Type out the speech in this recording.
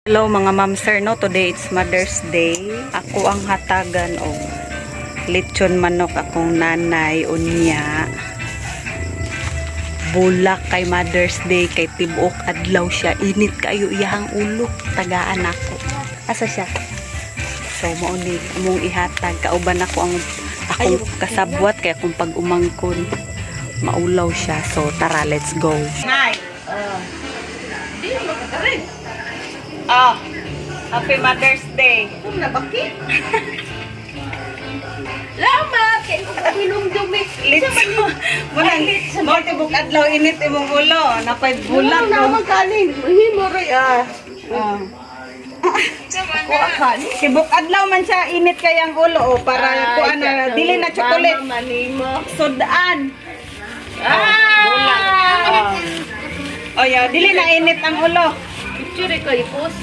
Hello mga ma'am sir, no, today it's Mother's Day. Ako ang hatagan og lechon manok akong nanay unya. Bulak kay Mother's Day kay tibuok adlaw siya. Init kayo iyahang ulo, tagaan ako. Asa siya? So mao ni among ihatag kauban ako ang akong kasabwat kay akong pag-umangkon. Maulaw siya. So tara, let's go. Nay. Oh, Happy Mother's Day. Nabaki. Lamat kay hinumdumi. Litso. Walang mo tibok adlaw init imong ulo, napay bulak Wala ko. naman kanin. Himoray Oh. Kuha kanin. Tibok adlaw man siya init kayang ulo para kuan na dili na chocolate. Mama manimo. Sudaan. Bulak. Oh. Oh, yeah, dili na init ang ulo. Picture ko ipos.